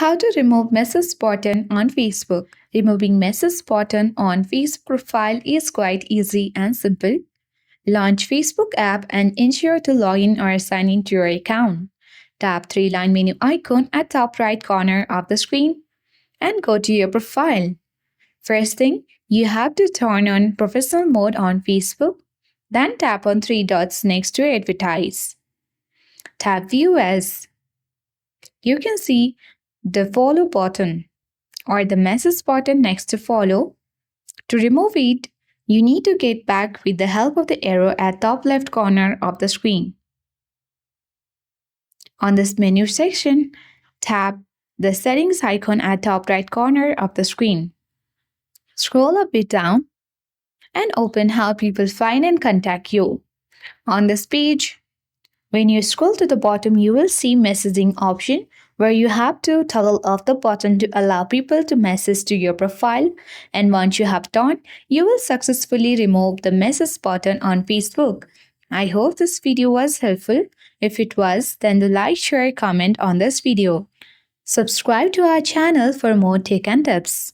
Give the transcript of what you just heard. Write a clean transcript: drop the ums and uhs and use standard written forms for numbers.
How to remove message button on Facebook. Removing message button on Facebook profile is quite easy and simple. Launch Facebook app and ensure to log in or sign in to your account. Tap three-line menu icon at top right corner of the screen and go to your profile. First thing, you have to turn on professional mode on Facebook. Then tap on three dots next to advertise. Tap view as. You can see the follow button or the message button next to follow. To remove it, you need to get back with the help of the arrow at top left corner of the screen. On this menu section, tap the settings icon at top right corner of the screen. Scroll a bit down and open how people find and contact you. On this page, when you scroll to the bottom, you will see messaging option where you have to toggle off the button to allow people to message to your profile. And once you have done, you will successfully remove the message button on Facebook. I hope this video was helpful. If it was, then do like, share, comment on this video. Subscribe to our channel for more tech and tips.